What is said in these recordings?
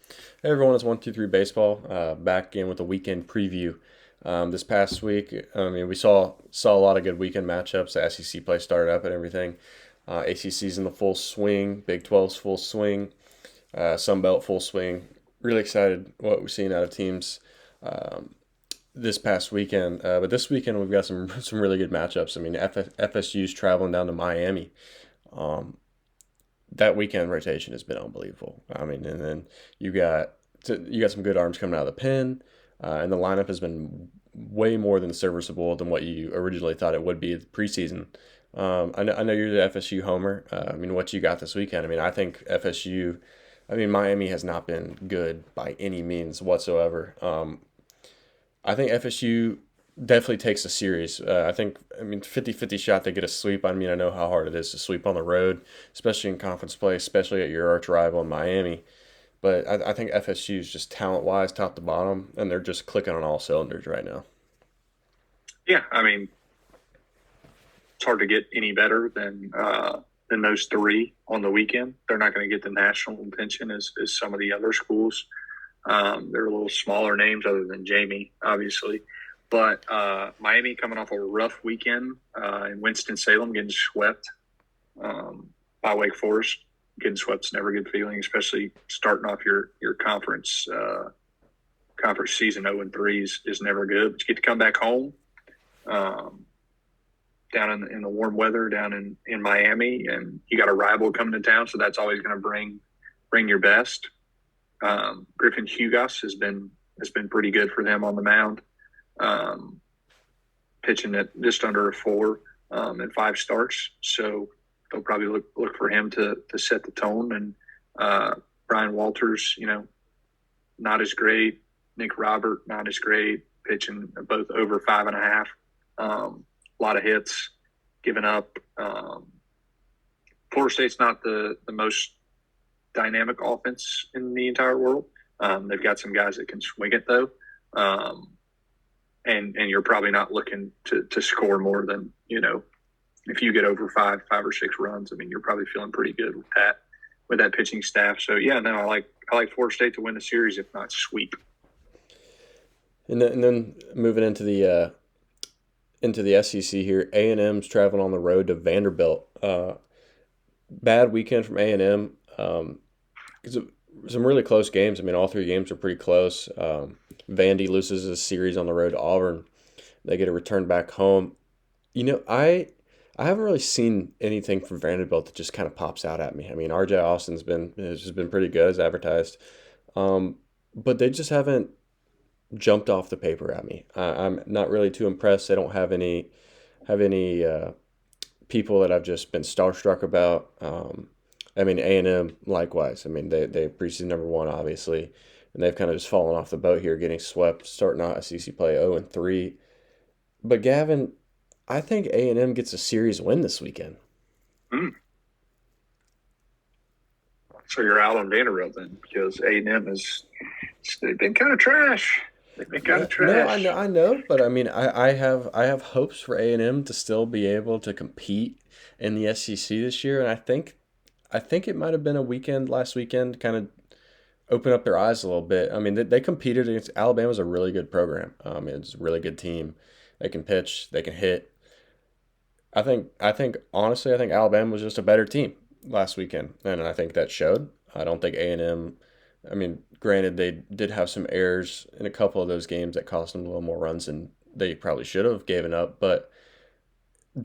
Hey everyone, it's 123 Baseball. Back again with a weekend preview. This past week, I mean, we saw a lot of good weekend matchups. The SEC play started up and everything. ACC's in the full swing. Big 12's full swing. Sun Belt full swing. Really excited what we're seeing out of teams this past weekend. But this weekend we've got some really good matchups. I mean, FSU's traveling down to Miami. Um, that weekend rotation has been unbelievable. I mean, and then you got you got some good arms coming out of the pen, and the lineup has been way more than serviceable than what you originally thought it would be preseason. I know you're the FSU homer. I mean, what you got this weekend? I mean, I think FSU. I mean, Miami has not been good by any means whatsoever. I think FSU definitely takes a series. I mean, 50-50 shot they get a sweep. I mean, I know how hard it is to sweep on the road, especially in conference play, especially at your arch rival in Miami. But I think FSU is just talent wise, top to bottom, and they're just clicking on all cylinders right now. Yeah, I mean, it's hard to get any better than those three on the weekend. They're not going to get the national attention as some of the other schools. They're a little smaller names other than Jamie, obviously. But Miami coming off a rough weekend in Winston-Salem, getting swept by Wake Forest. Getting swept's never a good feeling, especially starting off your conference season 0-3 is never good. But you get to come back home um, down in the warm weather down in Miami, and you got a rival coming to town, so that's always going to bring your best. Griffin Hugas has been pretty good for them on the mound, um, pitching at just under a 4 in 5 starts. So they'll probably look for him to set the tone. And Brian Walters, not as great. Nick Robert, not as great, pitching both over 5.5. A lot of hits given up. Florida State's not the most dynamic offense in the entire world. They've got some guys that can swing it though, and you're probably not looking to score more than if you get over five or six runs. I mean, you're probably feeling pretty good with that pitching staff. So yeah, no, I like Florida State to win the series, if not sweep. And then moving into the SEC here, A&M's traveling on the road to Vanderbilt. Bad weekend from A&M. Some really close games. I mean, all three games are pretty close. Vandy loses a series on the road to Auburn. They get a return back home. I haven't really seen anything from Vanderbilt that just kind of pops out at me. I mean, RJ Austin's been has just been pretty good as advertised, um, but they just haven't jumped off the paper at me. I'm not really too impressed. They don't have any people that I've just been starstruck about. I mean, A&M likewise. I mean, they preseason number one obviously, and they've kind of just fallen off the boat here, getting swept, starting out SEC play 0-3. But Gavin, I think A&M gets a series win this weekend. Mm. So you're out on Vanderbilt then, because A&M is they've been kind of trash. They've been kind No, of no, trash. I know, but I mean, I have hopes for A&M to still be able to compete in the SEC this year, and I think it might have been a weekend last weekend kind of open up their eyes a little bit. I mean, they competed against Alabama's a really good program. It's a really good team. They can pitch, they can hit. I think honestly, I think Alabama was just a better team last weekend, and I think that showed. I don't think A&M. I mean, granted, they did have some errors in a couple of those games that cost them a little more runs than they probably should have given up, but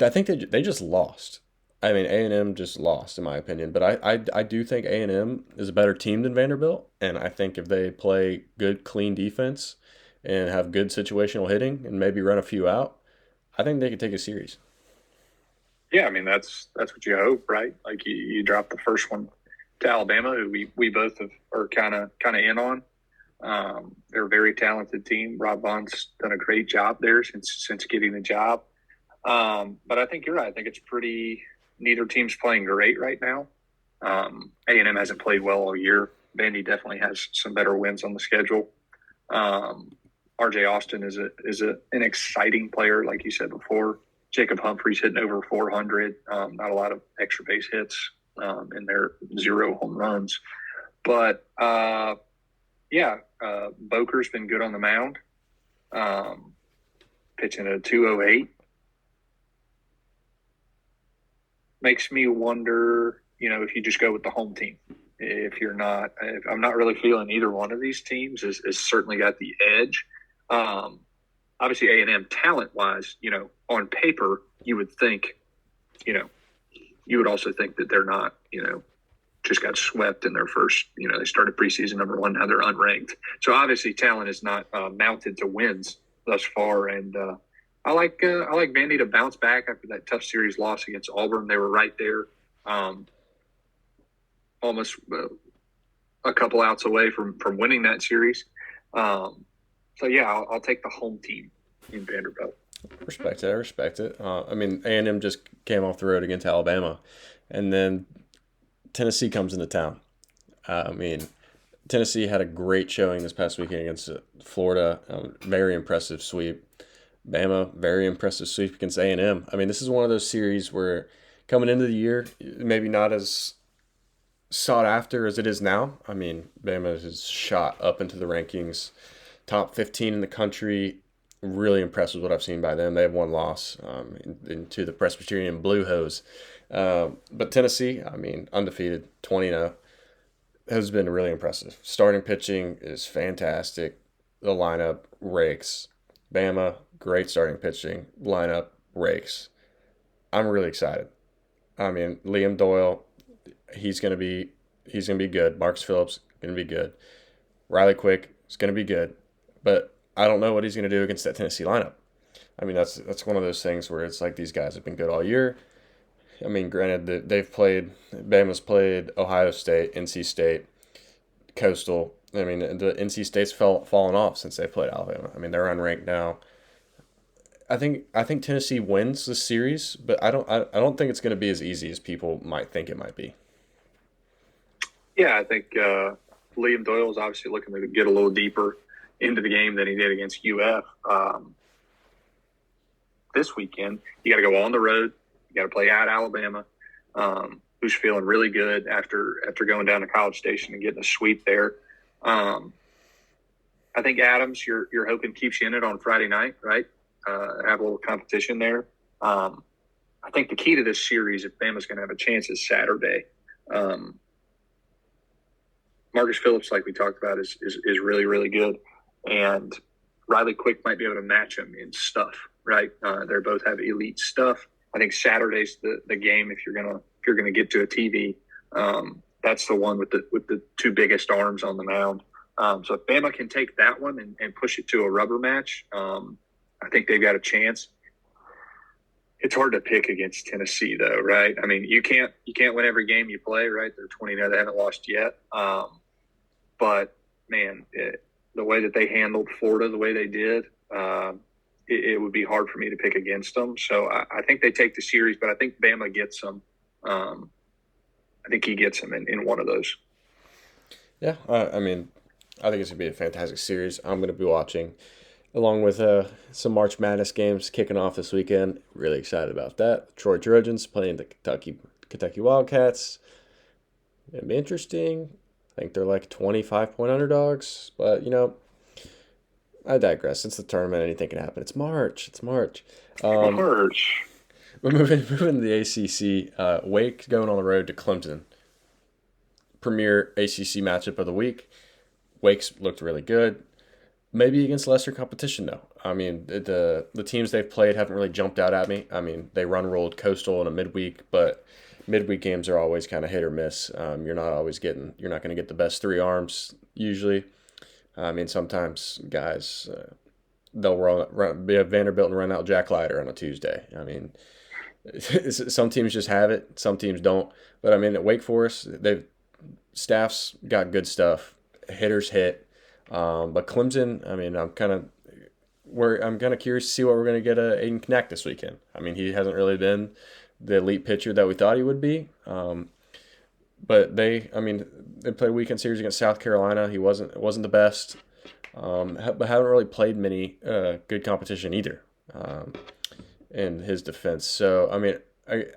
I think they just lost. I mean, A&M just lost, in my opinion. But I do think A&M is a better team than Vanderbilt, and I think if they play good, clean defense and have good situational hitting and maybe run a few out, I think they could take a series. Yeah, I mean that's what you hope, right? Like you drop the first one to Alabama, who we both are kind of in on. They're a very talented team. Rob Vaughn's done a great job there since getting the job. But I think you're right. I think it's pretty. Neither team's playing great right now. A&M hasn't played well all year. Vandy definitely has some better wins on the schedule. Um, RJ Austin an exciting player, like you said before. Jacob Humphreys hitting over 400. Not a lot of extra base hits in their 0 home runs. But Yeah, Boker's been good on the mound, um, pitching a 208. Makes me wonder, if you just go with the home team. If I'm not really feeling either one of these teams is certainly got the edge. Um, Obviously A&M talent wise, on paper, you would think, you know, you would also think that they're not, just got swept in their first, they started preseason number one, now they're unranked. So obviously talent is not mounted to wins thus far. And I like Vandy to bounce back after that tough series loss against Auburn. They were right there, um, almost a couple outs away from winning that series. So yeah, I'll take the home team in Vanderbilt. Respect it. I respect it. I mean, A&M just came off the road against Alabama, and then Tennessee comes into town. I mean, Tennessee had a great showing this past weekend against Florida. Very impressive sweep. Bama, very impressive sweep against A&M. I mean, this is one of those series where coming into the year, maybe not as sought after as it is now. I mean, Bama has shot up into the rankings, top 15 in the country. Really impressed with what I've seen by them. They have one loss into the Presbyterian Blue Hose. But Tennessee, I mean, undefeated, 20-0, has been really impressive. Starting pitching is fantastic. The lineup rakes. Bama, great starting pitching. Lineup rakes. I'm really excited. I mean, Liam Doyle, he's gonna be he's gonna be good. Marcus Phillips gonna be good. Riley Quick is gonna be good, but I don't know what he's gonna do against that Tennessee lineup. I mean, that's one of those things where it's like these guys have been good all year. I mean, granted that they've played, Bama's played Ohio State, NC State, Coastal. I mean, the NC State's fallen off since they played Alabama. I mean, they're unranked now. I think Tennessee wins the series, but I don't think it's going to be as easy as people might think it might be. Yeah, I think Liam Doyle is obviously looking to get a little deeper into the game than he did against UF this weekend. You got to go on the road. You got to play at Alabama, who's feeling really good after going down to College Station and getting a sweep there. Um, I think Adams, you're hoping keeps you in it on Friday night, right? Have a little competition there. I think the key to this series, if Bama's going to have a chance, is Saturday. Um, Marcus Phillips, like we talked about, is really really good, and Riley Quick might be able to match him in stuff. Right? They both have elite stuff. I think Saturday's the game if you're gonna get to a TV. That's the one with the two biggest arms on the mound. So if Bama can take that one and push it to a rubber match, I think they've got a chance. It's hard to pick against Tennessee, though, right? I mean, you can't win every game you play, right? They're 20 now; they haven't lost yet. But man, the way that they handled Florida, the way they did, it would be hard for me to pick against them. So I think they take the series, but I think Bama gets them. I think he gets them in one of those. Yeah, I mean, I think it's gonna be a fantastic series. I'm gonna be watching, along with some March Madness games kicking off this weekend. Really excited about that. Troy Trojans playing the Kentucky Wildcats. It'll be interesting. I think they're like 25-point underdogs, but I digress. It's the tournament. Anything can happen. It's March. It's March. Um, March. but moving to the ACC, Wake going on the road to Clemson. Premier ACC matchup of the week. Wake's looked really good. Maybe against lesser competition though. I mean, the teams they've played haven't really jumped out at me. I mean, they run rolled Coastal in a midweek, but midweek games are always kind of hit or miss. You're not going to get the best three arms usually. I mean, sometimes guys they'll be a Vanderbilt and run out Jack Leiter on a Tuesday. I mean, some teams just have it, some teams don't. But I mean, at Wake Forest, they've staff's got good stuff. Hitters hit, but Clemson. I mean, I'm kind of curious to see what we're going to get Aiden Knack this weekend. I mean, he hasn't really been the elite pitcher that we thought he would be. But I mean, they played a weekend series against South Carolina. It wasn't the best, but haven't really played many good competition either in his defense. So I mean,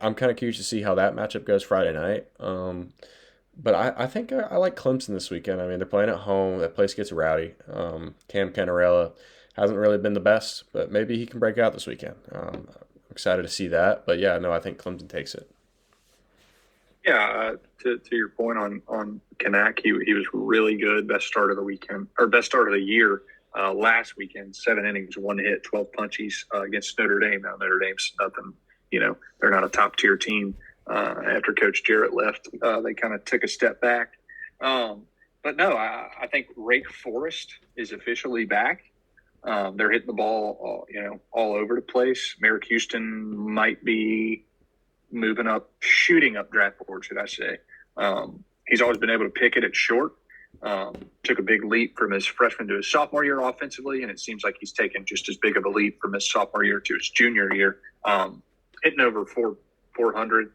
I'm kind of curious to see how that matchup goes Friday night. But I think I like Clemson this weekend. I mean, they're playing at home. That place gets rowdy. Cam Canarella hasn't really been the best, but maybe he can break out this weekend. I'm excited to see that. But yeah, no, I think Clemson takes it. Yeah, to your point on Kanak, he was really good. Best start of the weekend or best start of the year last weekend. 7 innings, 1 hit, 12 punchies against Notre Dame. Now Notre Dame's nothing. They're not a top tier team. After Coach Jarrett left, they kind of took a step back. But no, I think Rake Forest is officially back. They're hitting the ball, all over the place. Merrick Houston might be moving up, shooting up draft board, should I say. He's always been able to pick it at short. Took a big leap from his freshman to his sophomore year offensively, and it seems like he's taken just as big of a leap from his sophomore year to his junior year. Hitting over 400,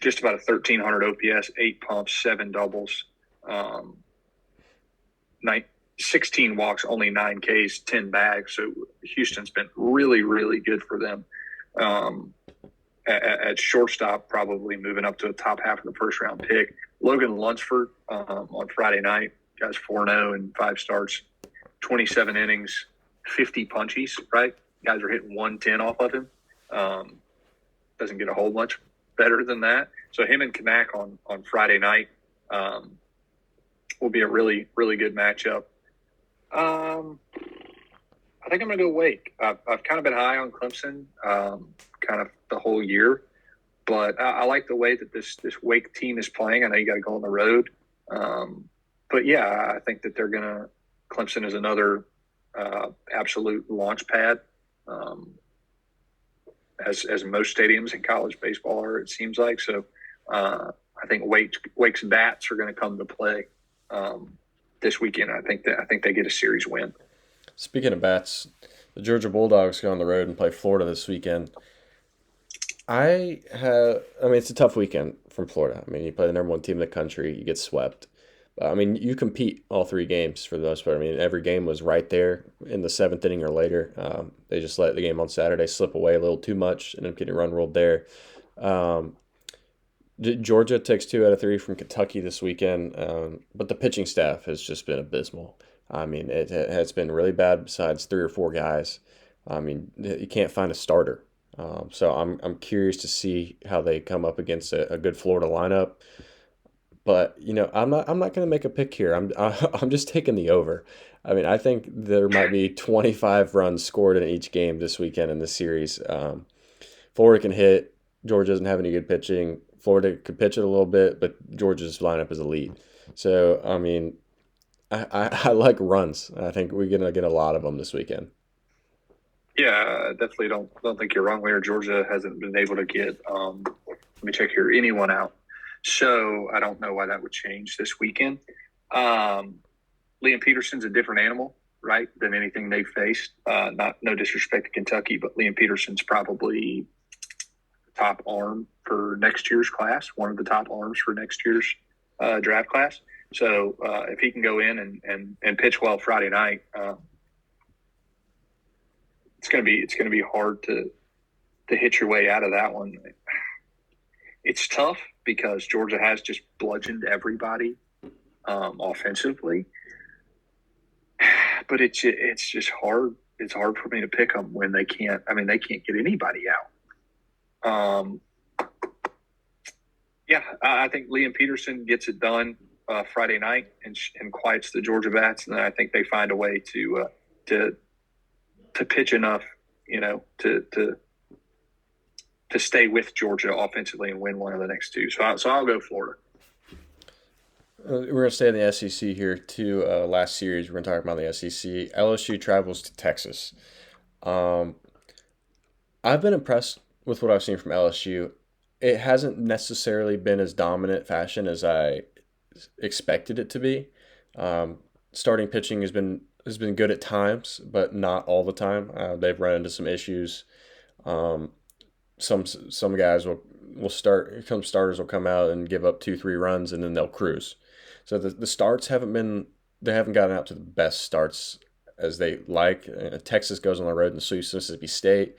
just about a 1,300 OPS, 8 pumps, 7 doubles, 16 walks, only 9 Ks, 10 bags. So Houston's been really, really good for them. At shortstop, probably moving up to the top half of the first round pick. Logan Lunsford on Friday night, guys 4-0 and 5 starts, 27 innings, 50 punchies, right? Guys are hitting 110 off of him. Doesn't get a whole much better than that. So him and Kanak on Friday night will be a really, really good matchup. I think I'm going to go Wake. I've kind of been high on Clemson kind of the whole year, but I like the way that this Wake team is playing. I know you got to go on the road. But yeah, I think that Clemson is another absolute launch pad, as most stadiums in college baseball are, it seems like. So I think Wake's bats are going to come to play this weekend. I think they get a series win. Speaking of bats, the Georgia Bulldogs go on the road and play Florida this weekend. I mean, it's a tough weekend from Florida. I mean, you play the number one team in the country, you get swept. I mean, you compete all 3 games for the most part. I mean, every game was right there in the seventh inning or later. They just let the game on Saturday slip away a little too much, and ended up getting run ruled there. Um, Georgia takes 2 out of 3 from Kentucky this weekend, but the pitching staff has just been abysmal. I mean, it has been really bad besides 3 or 4 guys. I mean, you can't find a starter. So I'm curious to see how they come up against a good Florida lineup. But I'm not going to make a pick here. I'm just taking the over. I mean, I think there might be 25 runs scored in each game this weekend in this series. Florida can hit. Georgia doesn't have any good pitching. Florida could pitch it a little bit, but Georgia's lineup is elite. So I mean, I like runs. I think we're gonna get a lot of them this weekend. Yeah, definitely don't think you're wrong there. Georgia hasn't been able to get let me check here, anyone out. So I don't know why that would change this weekend. Liam Peterson's a different animal, right, than anything they've faced. Not no disrespect to Kentucky, but Liam Peterson's probably top arm for next year's class, one of the top arms for next year's draft class. So if he can go in and pitch well Friday night, it's gonna be hard to hit your way out of that one. It's tough because Georgia has just bludgeoned everybody offensively, but it's just hard. It's hard for me to pick them when they can't. I mean, they can't get anybody out. Yeah, I think Liam Peterson gets it done Friday night and quiets the Georgia bats, and then I think they find a way to pitch enough, to stay with Georgia offensively and win one of the next 2. So I'll go Florida. We're going to stay in the SEC here too. Last series, we're going to talk about the SEC. LSU travels to Texas. I've been impressed with what I've seen from LSU. It hasn't necessarily been as dominant fashion as I expected it to be. Starting pitching has been good at times, but not all the time. They've run into some issues. Some guys will start. Some starters will come out and give up 2-3 runs, and then they'll cruise. So the starts they haven't gotten out to the best starts as they like. Texas goes on the road and sweeps Mississippi State.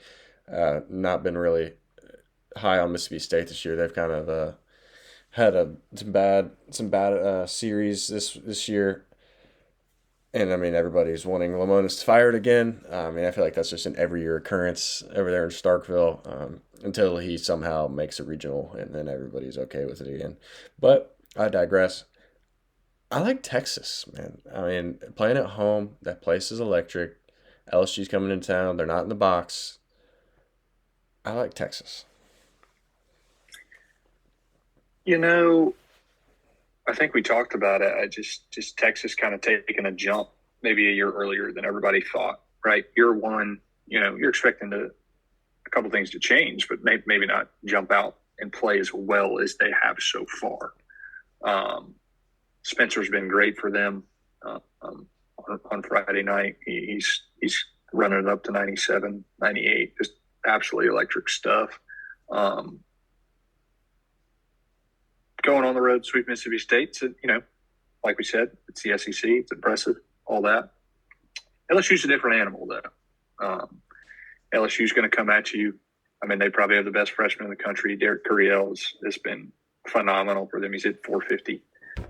Not been really high on Mississippi State this year. They've kind of had some bad series this year, and I mean everybody's wanting Lamonis fired again. I mean I feel like that's just an every year occurrence over there in Starkville until he somehow makes a regional, and then everybody's okay with it again. But I digress. I like Texas, man. I mean, playing at home, that place is electric. LSU's coming in town. They're not in the box. I like Texas. You know, I think we talked about it. I just Texas kind of taking a jump maybe a year earlier than everybody thought. Right, year one, you're expecting a couple things to change, but maybe not jump out and play as well as they have so far. Um, Spencer's been great for them on Friday night. He's running it up to 97, 98, just absolutely electric stuff. Um, Going on the road, sweep Mississippi State. So, like we said, it's the SEC. It's impressive, all that. LSU's a different animal, though. LSU's going to come at you. I mean, they probably have the best freshman in the country. Derek Curiel has been phenomenal for them. He's hit 450,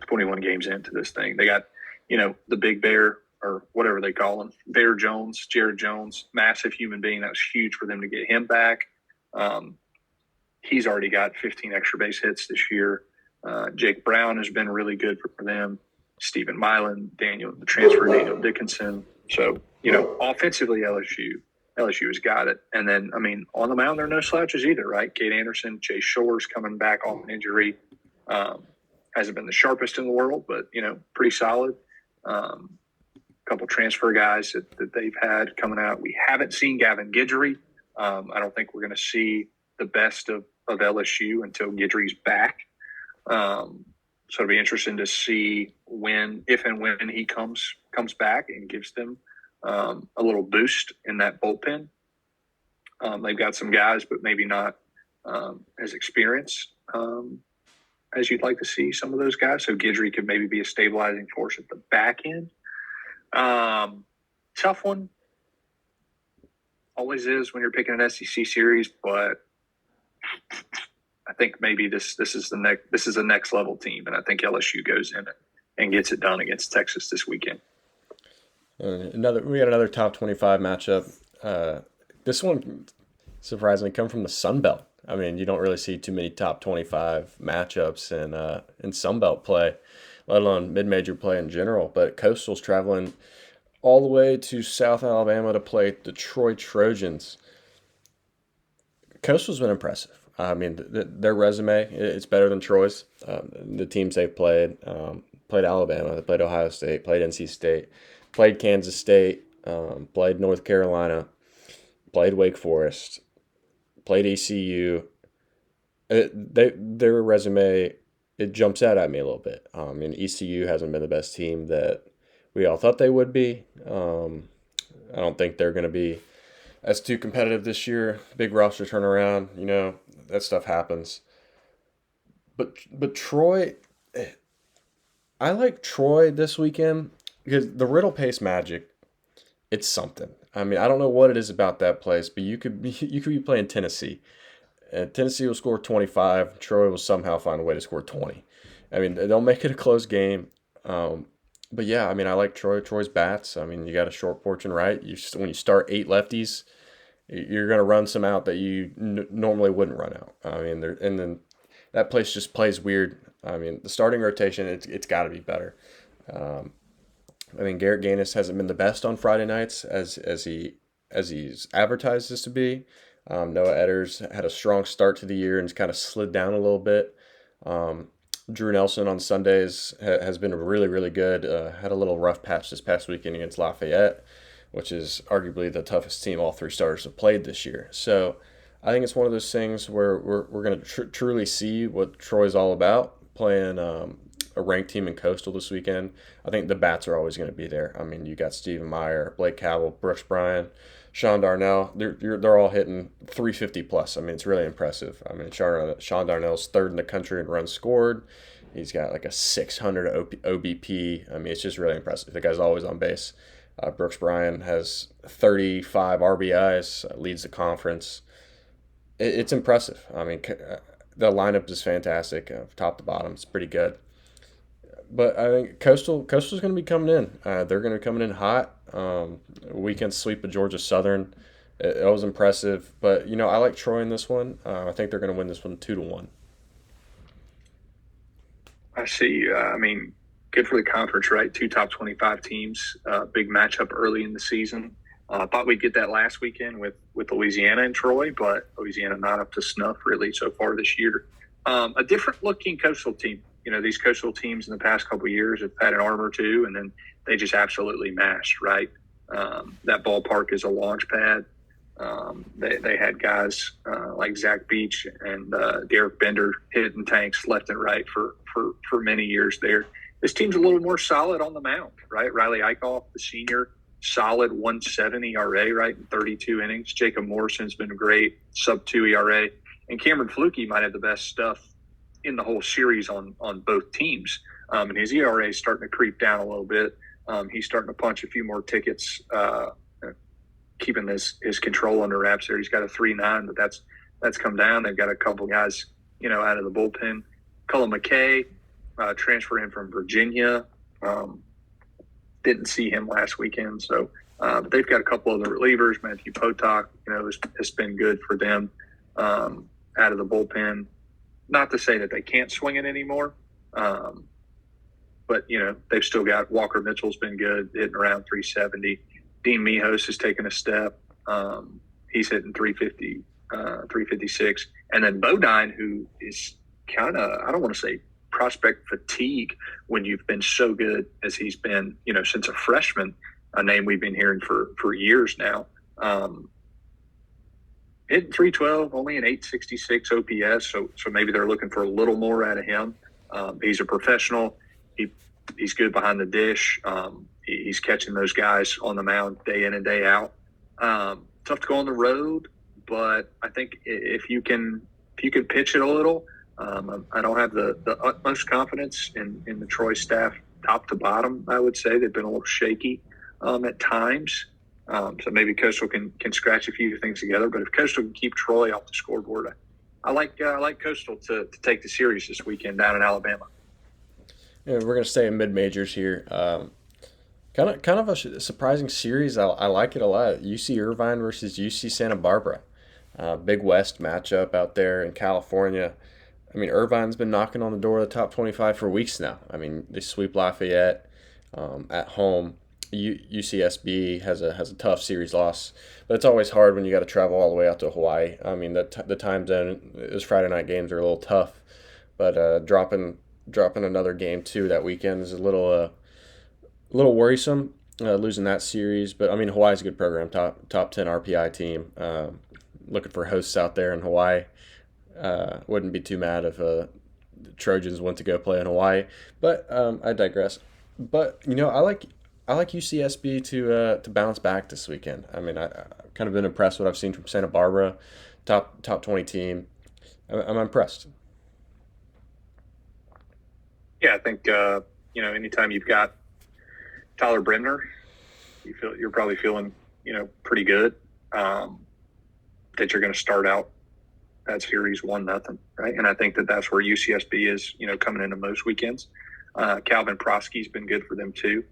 21 games into this thing. They got, the big bear or whatever they call him, Bear Jones, Jared Jones, massive human being. That was huge for them to get him back. Um, he's already got 15 extra base hits this year. Jake Brown has been really good for them. Stephen Milan, the transfer Daniel Dickinson. So, offensively, LSU has got it. And then, I mean, on the mound, there are no slouches either, right? Kate Anderson, Chase Shores coming back off an injury. Hasn't been the sharpest in the world, but, pretty solid. A couple transfer guys that they've had coming out. We haven't seen Gavin Guidry. I don't think we're going to see the best of LSU until Guidry's back. So it'll be interesting to see if and when he comes back and gives them a little boost in that bullpen. They've got some guys, but maybe not as experienced as you'd like to see some of those guys. So Guidry could maybe be a stabilizing force at the back end. Tough one. Always is when you're picking an SEC series, but I think maybe this is the next level team, and I think LSU goes in and gets it done against Texas this weekend. We got another top 25 matchup. This one surprisingly come from the Sun Belt. I mean, you don't really see too many top 25 matchups in Sun Belt play, let alone mid-major play in general. But Coastal's traveling all the way to South Alabama to play the Troy Trojans. Coastal's been impressive. I mean, their resume, it's better than Troy's. The teams they've played Alabama, they played Ohio State, played NC State, played Kansas State, played North Carolina, played Wake Forest, played ECU. Their resume, it jumps out at me a little bit. And ECU hasn't been the best team that we all thought they would be. I don't think they're going to be as too competitive this year. Big roster turnaround, that stuff happens. But Troy, I like Troy this weekend because the Riddle Pace Magic, it's something. I mean, I don't know what it is about that place, but you could be playing Tennessee. And Tennessee will score 25. Troy will somehow find a way to score 20. I mean, they'll make it a close game. But yeah, I mean, I like Troy's bats. I mean, you got a short porch and right. When you start 8 lefties, you're going to run some out that you normally wouldn't run out. I mean, and then that place just plays weird. I mean, the starting rotation, it's got to be better. I mean, Garrett Gaines hasn't been the best on Friday nights as he's advertised this to be. Noah Edders had a strong start to the year and kind of slid down a little bit. Drew Nelson on Sundays has been really, really good. Had a little rough patch this past weekend against Lafayette, which is arguably the toughest team all 3 starters have played this year. So I think it's one of those things where we're going to truly see what Troy's all about playing a ranked team in Coastal this weekend. I think the bats are always going to be there. I mean, you got Steven Meyer, Blake Cavell, Brooks Bryan, Sean Darnell. They're all hitting 350 plus. I mean, it's really impressive. I mean, Sean Darnell's 3rd in the country in runs scored. He's got like a 600 OBP. I mean, it's just really impressive. The guy's always on base. Brooks Bryan has 35 RBIs, leads the conference. It's impressive. I mean, the lineup is fantastic, top to bottom. It's pretty good. But I think Coastal's going to be coming in. They're going to be coming in hot. Weekend sweep of Georgia Southern. It was impressive, but I like Troy in this one. I think they're going to win this one 2-1. I see. I mean, good for the conference, right? Two top 25 teams. Big matchup early in the season. I thought we'd get that last weekend with Louisiana and Troy, but Louisiana not up to snuff really so far this year. A different looking coastal team. These coastal teams in the past couple of years have had an arm or two, and then they just absolutely mashed, right? That ballpark is a launch pad. They had guys like Zach Beach and Derek Bender hitting tanks left and right for many years there. This team's a little more solid on the mound, right? Riley Eichhoff, the senior, solid 1.7 ERA, right, in 32 innings. Jacob Morrison's been great, sub-2 ERA. And Cameron Flukie might have the best stuff in the whole series on both teams. And his ERA is starting to creep down a little bit. He's starting to punch a few more tickets, keeping his control under wraps there. He's got a 3.9, but that's come down. They've got a couple guys, out of the bullpen. Cullen McKay, transfer in from Virginia. Didn't see him last weekend, so but they've got a couple of the relievers. Matthew Potok, has been good for them out of the bullpen. Not to say that they can't swing it anymore, but they've still got Walker Mitchell's been good, hitting around 370. Dean Mijos has taken a step. He's hitting 350, 356, and then Bodine, who is kind of, I don't want to say prospect fatigue when you've been so good as he's been, since a freshman, a name we've been hearing for years now. Hitting 312, only an 866 OPS, so maybe they're looking for a little more out of him. He's a professional. He's good behind the dish. He's catching those guys on the mound day in and day out. Tough to go on the road, but I think if you can pitch it a little. I don't have the utmost confidence in the Troy staff top to bottom. I would say they've been a little shaky at times. So maybe Coastal can scratch a few things together. But if Coastal can keep Troy off the scoreboard, I like Coastal to take the series this weekend down in Alabama. Yeah, we're going to stay in mid majors here. Kind of a surprising series. I like it a lot. UC Irvine versus UC Santa Barbara. Big West matchup out there in California. I mean, Irvine's been knocking on the door of the top 25 for weeks now. I mean, they sweep Lafayette at home. UCSB has a tough series loss, but it's always hard when you got to travel all the way out to Hawaii. I mean, the time zone, those Friday night games are a little tough, but dropping another game too that weekend is a little worrisome. Losing that series, but I mean, Hawaii's a good program, top 10 RPI team. Looking for hosts out there in Hawaii. Wouldn't be too mad if the Trojans went to go play in Hawaii, but I digress. But I like UCSB to bounce back this weekend. I mean, I've kind of been impressed what I've seen from Santa Barbara, top 20 team. I'm impressed. Yeah, I think anytime you've got Tyler Bremner, you're probably feeling pretty good that you're going to start out that series 1-0, right? And I think that's where UCSB is, coming into most weekends. Calvin Prosky's been good for them too.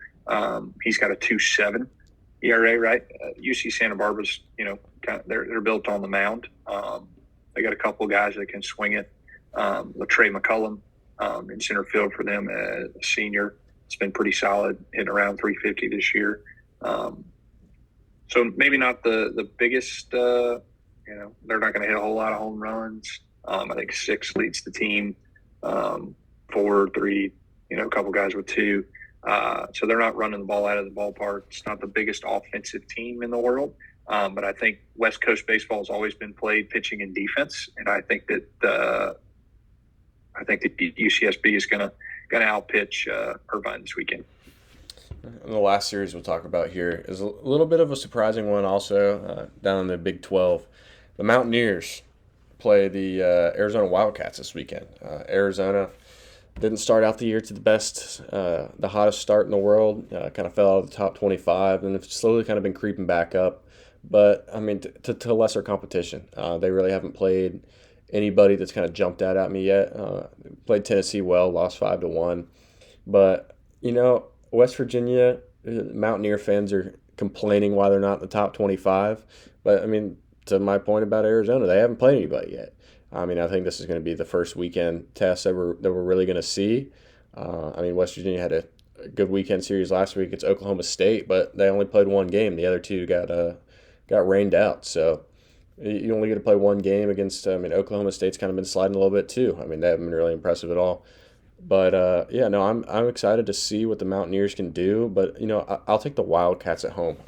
He's got a 2.7 ERA, right? UC Santa Barbara's, they're built on the mound. They got a couple of guys that can swing it. LaTrey McCullum in center field for them, a senior. It's been pretty solid, hitting around 350 this year. So maybe not the biggest. They're not going to hit a whole lot of home runs. I think 6 leads the team. 4, 3, a couple guys with 2. So they're not running the ball out of the ballpark. It's not the biggest offensive team in the world. But I think West Coast baseball has always been played pitching and defense, and I think that UCSB is going to outpitch Irvine this weekend. And the last series we'll talk about here is a little bit of a surprising one also down in the Big 12. The Mountaineers play the Arizona Wildcats this weekend. Arizona didn't start out the year to the hottest start in the world. Kind of fell out of the top 25 and have slowly kind of been creeping back up. But, I mean, to lesser competition. They really haven't played anybody that's kind of jumped out at me yet. Played Tennessee well, lost 5-1, but West Virginia Mountaineer fans are complaining why they're not in the top 25. But I mean, to my point about Arizona, they haven't played anybody yet. I mean, I think this is going to be the first weekend test that we're really going to see. I mean, West Virginia had a good weekend series last week. It's Oklahoma State, but they only played one game. The other two got rained out. So you only get to play one game against. I mean, Oklahoma State's kind of been sliding a little bit too. I mean, they haven't been really impressive at all. But yeah, no, I'm excited to see what the Mountaineers can do. But I'll take the Wildcats at home.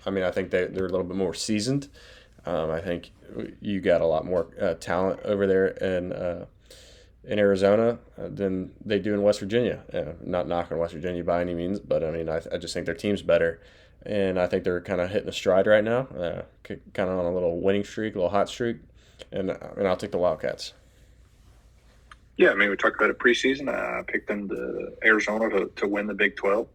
I mean, I think they're a little bit more seasoned. I think you got a lot more talent over there in Arizona than they do in West Virginia. Not knocking West Virginia by any means, but I mean, I just think their team's better, and I think they're kind of hitting a stride right now, kind of on a little winning streak, a little hot streak, and I'll take the Wildcats. Yeah, I mean, we talked about it preseason. I picked them to Arizona to win the Big 12.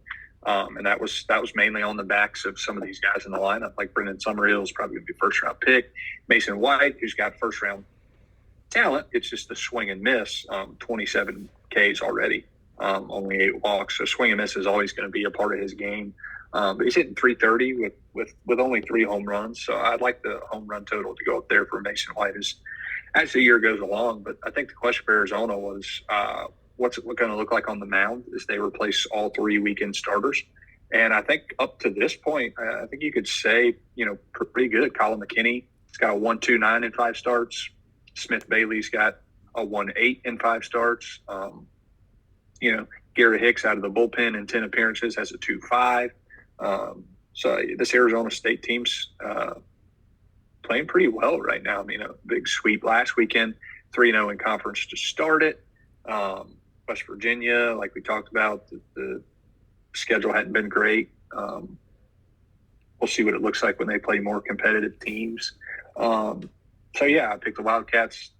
And that was mainly on the backs of some of these guys in the lineup, like Brendan Summerhill is probably going to be first round pick. Mason White, who's got first round talent, it's just the swing and miss. 27 Ks already, only 8 walks. So swing and miss is always going to be a part of his game. But he's hitting 330 with only 3 home runs. So I'd like the home run total to go up there for Mason White as the year goes along. But I think the question for Arizona was what's it going to look like on the mound as they replace all 3 weekend starters. And I think up to this point, I think you could say, pretty good. Colin McKinney has got a 1.29 in 5 starts. Smith Bailey's got a 1.8 in 5 starts. Garrett Hicks out of the bullpen in 10 appearances has a 2.5. So this Arizona State team's playing pretty well right now. I mean, a big sweep last weekend, 3-0 in conference to start it. West Virginia, like we talked about, the schedule hadn't been great. We'll see what it looks like when they play more competitive teams. So, yeah, I picked the Wildcats,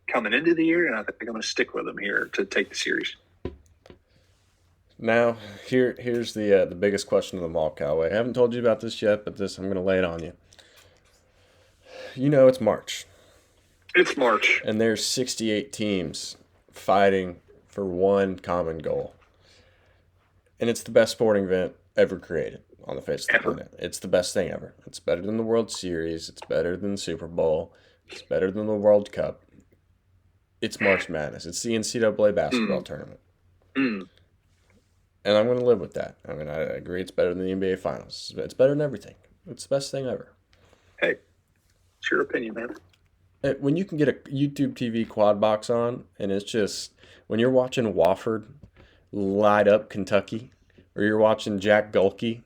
coming into the year, and I think I'm going to stick with them here to take the series. Now, here's the biggest question of them all, Callaway. I haven't told you about this yet, but I'm going to lay it on you. It's March. It's March. And there's 68 teams fighting for one common goal. And it's the best sporting event ever created on the face of the planet. It's the best thing ever. It's better than the World Series. It's better than the Super Bowl. It's better than the World Cup. It's March Madness. It's the NCAA basketball tournament. And I'm going to live with that. I mean, I agree it's better than the NBA Finals. It's better than everything. It's the best thing ever. Hey, it's your opinion, man. When you can get a YouTube TV quad box on, and it's just, when you're watching Wofford light up Kentucky, or you're watching Jack Gulkey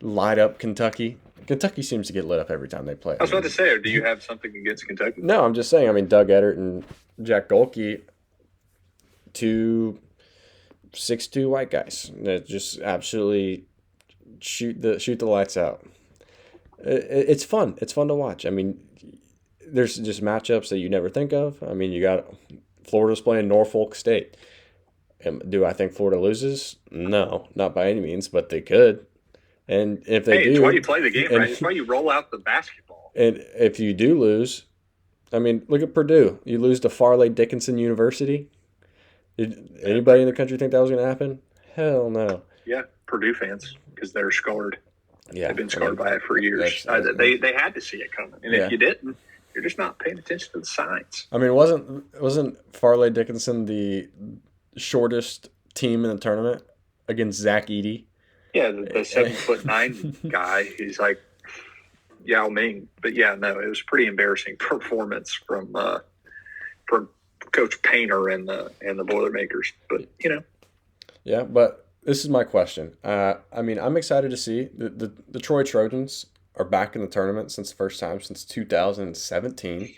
light up Kentucky. Kentucky seems to get lit up every time they play. I was about to say, do you have something against Kentucky? No, I'm just saying. I mean, Doug Eddert and Jack Gulkey, 2 6'2" white guys that just absolutely shoot the lights out. It's fun. It's fun to watch. I mean, there's just matchups that you never think of. I mean, you got Florida's playing Norfolk State. Do I think Florida loses? No, not by any means, but they could. And if they do, it's why you play the game, right? It's why you roll out the basketball. And if you do lose, I mean, look at Purdue. You lose to Farley Dickinson University. Did anybody in the country think that was going to happen? Hell no. Yeah, Purdue fans, because they're scarred. Yeah, they've been scarred by it for years. They had to see it coming, and if you didn't, you're just not paying attention to the signs. I mean, wasn't Farley Dickinson the shortest team in the tournament against Zach Edey? Yeah, the 7'9" guy. He's like Yao Ming. But yeah, no, it was a pretty embarrassing performance from Coach Painter and the Boilermakers. But Yeah, but this is my question. I mean, I'm excited to see the Troy Trojans are back in the tournament since the first time since 2017.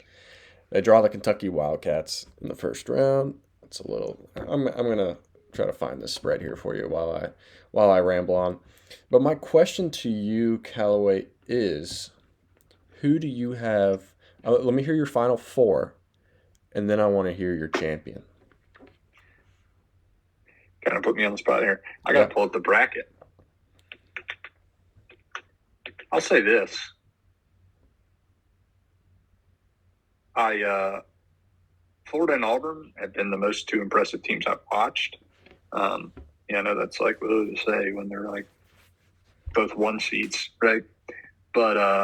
They draw the Kentucky Wildcats in the first round. It's a little. I'm gonna try to find this spread here for you while I ramble on. But my question to you, Callaway, is who do you have? Let me hear your final 4, and then I want to hear your champion. Kind of put me on the spot here. I got to pull up the bracket. I'll say this. I Florida and Auburn have been the most two impressive teams I've watched. Um, yeah, I know that's like what to say when they're like both one seeds, right? But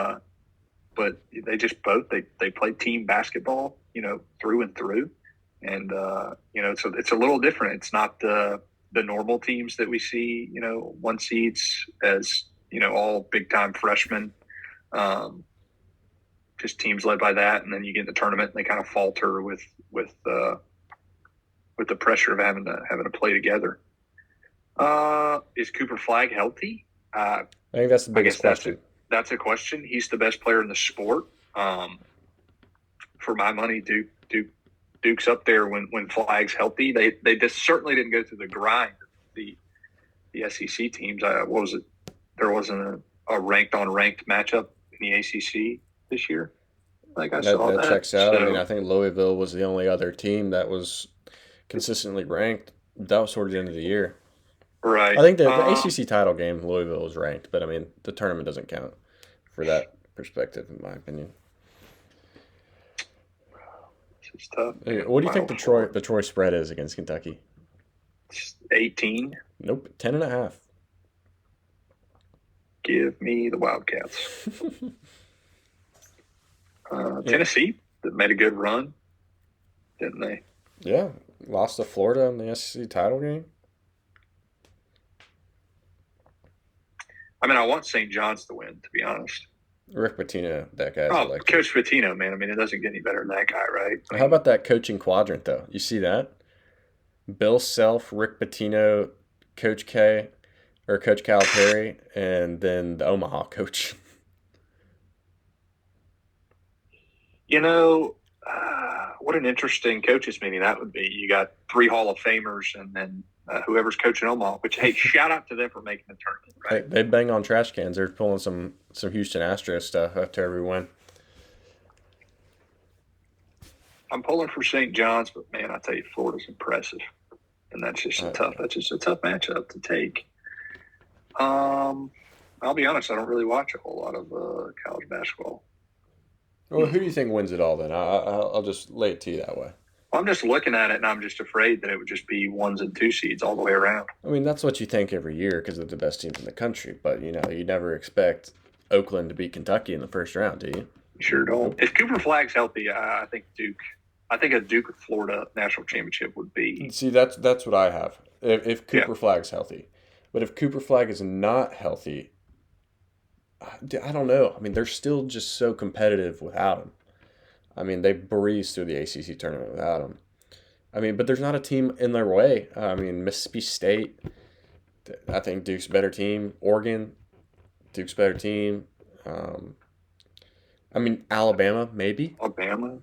they just both they play team basketball, through and through, and it's a little different. It's not the normal teams that we see, one seeds as all big time freshmen, um, just teams led by that, and then you get in the tournament and they kind of falter with the pressure of having to play together. Is Cooper Flag healthy? I think that's the I biggest guess question. that's a question. He's the best player in the sport. For my money, Duke's up there when Flag's healthy. They just certainly didn't go through the grind of the SEC teams. What was it? There wasn't a ranked on ranked matchup in the ACC this year. Like I That saw that that. checks out. I mean, So I think Louisville was the only other team that was consistently ranked. That was towards the end of the year. I right. think the ACC title game, Louisville was ranked, but I mean, the tournament doesn't count for that perspective, in my opinion. It's tough, Hey, man. what do you think Final the four. Troy spread is against Kentucky? It's 18. Nope, 10.5. Give me the Wildcats. Yeah, Tennessee that made a good run, didn't they? yeah, lost to Florida in the SEC title game. I mean, I want St. John's to win, to be honest. Rick Pitino, that guy's Oh, electric. Coach Pitino, man. I mean, it doesn't get any better than that guy, right? I How mean, about that coaching quadrant though? You see that? Bill Self, Rick Pitino, Coach K, or Coach Calipari, and then the Omaha coach. what an interesting coaches meeting that would be. You got three Hall of Famers and then whoever's coaching Omaha, which, hey, shout out to them for making the tournament, They, right? they bang on trash cans. They're pulling some Houston Astros stuff after every win. I'm pulling for St. John's, but, man, I tell you, Florida's impressive. And that's just a tough matchup to take. I'll be honest, I don't really watch a whole lot of college basketball. Well, who do you think wins it all then? I'll just lay it to you that way. I'm just looking at it, and I'm just afraid that it would just be ones and two seeds all the way around. I mean, that's what you think every year because they're the best teams in the country. But you never expect Oakland to beat Kentucky in the first round, do you? Sure don't. If Cooper Flag's healthy, I think Duke. I think a Duke Florida national championship would be. See, that's what I have. If Yeah, Cooper Flag's healthy, but if Cooper Flag is not healthy, I don't know. I mean, they're still just so competitive without him. I mean, they breezed through the ACC tournament without him. I mean, but there's not a team in their way. I mean, Mississippi State, I think Duke's a better team. Oregon, Duke's a better team. Um, I mean, Alabama, maybe. Alabama,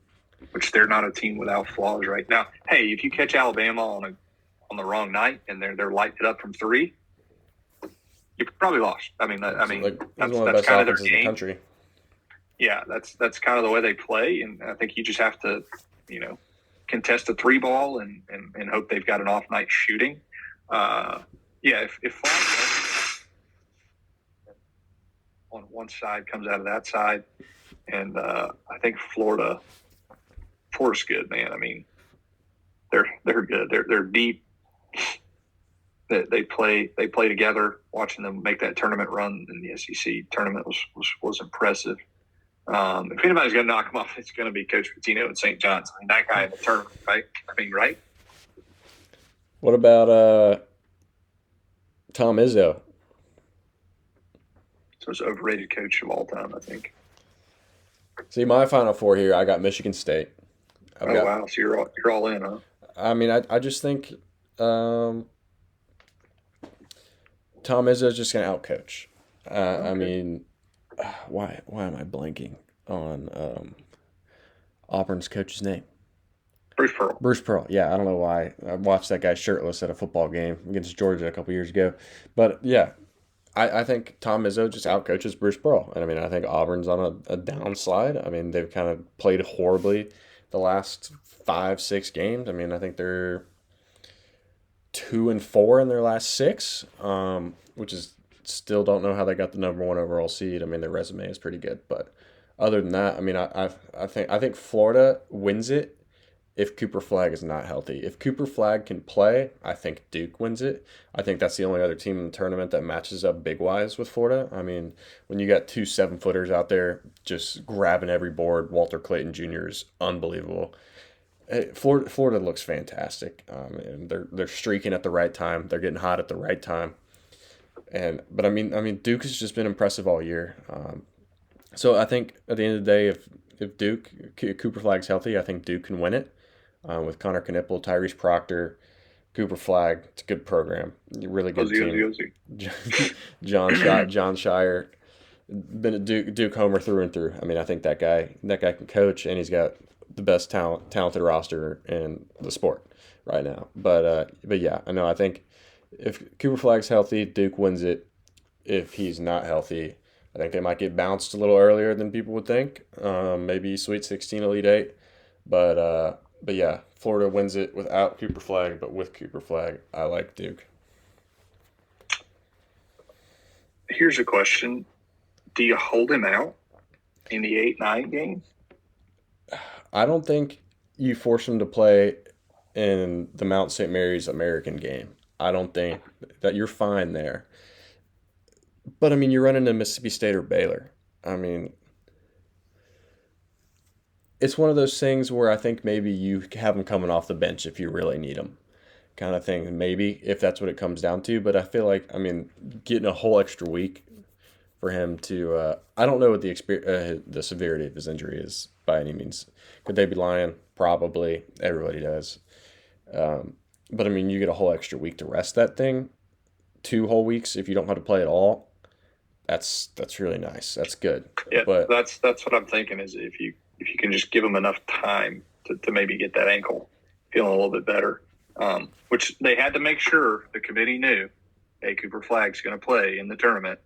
which they're not a team without flaws right now. Hey, if you catch Alabama on the wrong night and they're lighting it up from three, you probably lost. It's like it's that's one of the that's best kind of their offenses in the game. country. Yeah, that's kind of the way they play, and I think you just have to, you know, contest a three ball and hope they've got an off night shooting. Yeah, if Flag on one side comes out of that side, and I think Florida's good, man. I mean, they're good. They're deep. They play together. Watching them make that tournament run in the SEC tournament was impressive. If anybody's going to knock them off, it's going to be Coach Pitino and St. John's. I mean, that guy in the tournament, right? I mean, right? What about Tom Izzo? So it's overrated coach of all time, I think. See, my Final Four here, I got Michigan State. I've Oh got. wow, so you're all in, huh? I mean, I just think Tom Izzo's just going to outcoach. I Okay. mean, why am I blanking on Auburn's coach's name? Bruce Pearl. Bruce Pearl. Yeah, I don't know why. I watched that guy shirtless at a football game against Georgia a couple years ago. But yeah, I think Tom Izzo just outcoaches Bruce Pearl. And I mean, I think Auburn's on a downslide. I mean, they've kind of played horribly the last 5, 6 games. I mean, I think they're 2-4 in their last six, which is still don't know how they got the number one overall seed. I mean, their resume is pretty good, but other than that, I mean, I think Florida wins it, if Cooper Flag is not healthy. If Cooper Flag can play, I think Duke wins it. I think that's the only other team in the tournament that matches up big wise with Florida. I mean, when you got two 7-footers out there just grabbing every board, Walter Clayton Jr. is unbelievable. Florida looks fantastic, and they're streaking at the right time. They're getting hot at the right time. But I mean, Duke has just been impressive all year. So I think at the end of the day, if Cooper Flag's healthy, I think Duke can win it. With Connor Knippel, Tyrese Proctor, Cooper Flag, it's a good program, really good team. John Shire, been a Duke homer through and through. I mean, I think that guy can coach, and he's got the best talented roster in the sport right now. But yeah, I know. I think if Cooper Flag's healthy, Duke wins it. If he's not healthy, I think they might get bounced a little earlier than people would think. Maybe Sweet 16, Elite Eight. But yeah, Florida wins it without Cooper Flag, but with Cooper Flag, I like Duke. Here's a question: do you hold him out in the 8-9 game? I don't think you force him to play in the Mount St. Mary's American game. I don't think that you're fine there. But I mean, you're running to Mississippi State or Baylor. I mean, it's one of those things where I think maybe you have him coming off the bench if you really need him, kind of thing. Maybe if that's what it comes down to. But I feel like, I mean, getting a whole extra week for him to. I don't know what the severity of his injury is by any means. Could they be lying? Probably. Everybody does. But I mean, you get a whole extra week to rest that thing. 2 whole weeks if you don't have to play at all. That's really nice. That's good. Yeah, But that's what I'm thinking is if you can just give him enough time to maybe get that ankle feeling a little bit better, which they had to make sure the committee knew, hey, Cooper Flag's going to play in the tournament,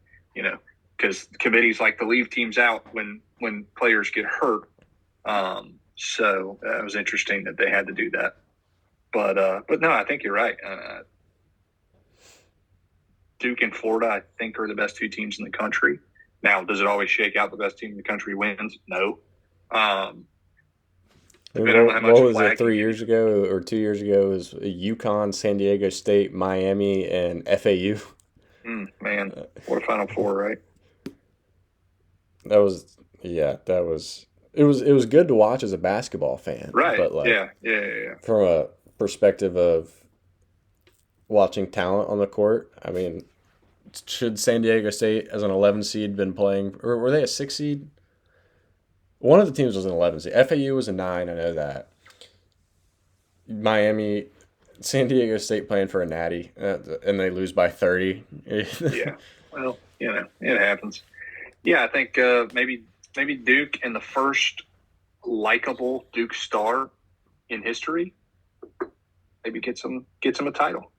because committees like to leave teams out when players get hurt. So it was interesting that they had to do that. But no, I think you're right. Duke and Florida, I think, are the best 2 teams in the country. Now, does it always shake out the best team in the country wins? No. Depending on how much what was flag it 3 years ago or 2 years ago? It was UConn, San Diego State, Miami, and FAU. Man, what a Final Four, right? That was yeah. That was it was good to watch as a basketball fan, Right. but like Yeah. from a perspective of watching talent on the court, I mean, should San Diego State as an 11 seed been playing, or were they a 6 seed? One of the teams was an 11 seed. FAU was a 9. I know that. Miami, San Diego State playing for a natty, and they lose by 30. Yeah. Well, it happens. Yeah, I think maybe Duke and the first likable Duke star in history maybe gets him a title.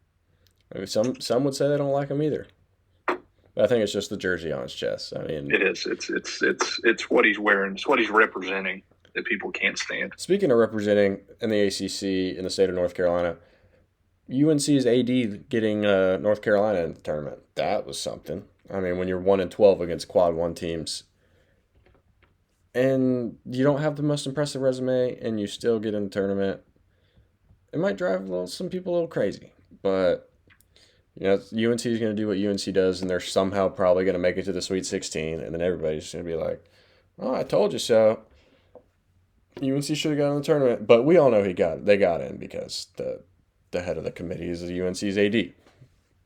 Maybe some would say they don't like him either. But I think it's just the jersey on his chest. I mean, It is. It's what he's wearing. It's what he's representing that people can't stand. speaking of representing in the ACC in the state of North Carolina, UNC's AD getting North Carolina in the tournament. That was something. I mean, when you're 1-12 against quad one teams, and you don't have the most impressive resume, and you still get in the tournament, it might drive some people a little crazy. But UNC is going to do what UNC does, and they're somehow probably going to make it to the Sweet 16, and then everybody's going to be like, "Oh, I told you so." UNC should have got in the tournament, but we all know they got in because the head of the committee is the UNC's AD.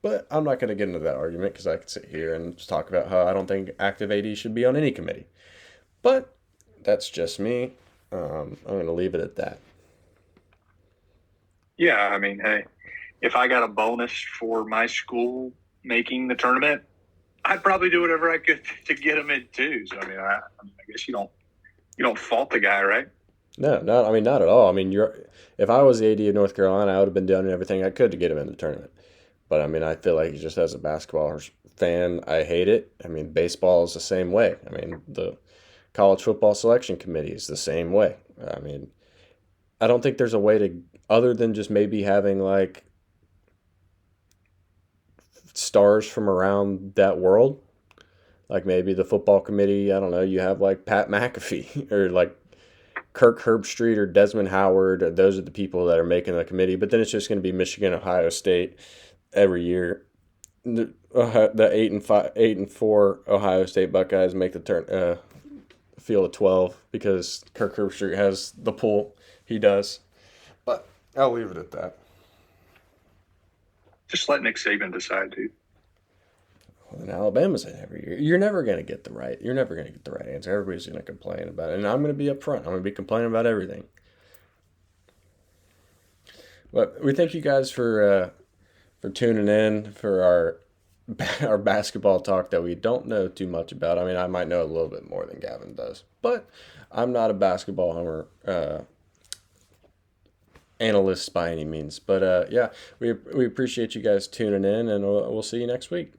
But I'm not going to get into that argument because I could sit here and just talk about how I don't think active AD should be on any committee. But that's just me. I'm going to leave it at that. Yeah, I mean, hey, if I got a bonus for my school making the tournament, I'd probably do whatever I could to get them in too. So I guess you don't fault the guy, right? No, not at all. I mean, if I was the AD of North Carolina, I would have been doing everything I could to get him in the tournament. But I mean, I feel like just as a basketball fan, I hate it. I mean, baseball is the same way. I mean, the college football selection committee is the same way. I mean, I don't think there's a way to, other than just maybe having like stars from around that world, like maybe the football committee. I don't know. You have like Pat McAfee or like Kirk Herbstreit or Desmond Howard. Those are the people that are making the committee. But then it's just going to be Michigan, Ohio State every year. The 8-5, 8-4 Ohio State Buckeyes make the field of 12 because Kirk Herbstreit has the pull he does. But I'll leave it at that. Just let Nick Saban decide, dude. Well, then Alabama's in every year. You're never going to get the right. You're never going to get the right answer. Everybody's going to complain about it, and I'm going to be upfront. I'm going to be complaining about everything. But we thank you guys for tuning in for our basketball talk that we don't know too much about. I mean, I might know a little bit more than Gavin does, but I'm not a basketball analyst by any means. But yeah, we appreciate you guys tuning in, and we'll see you next week.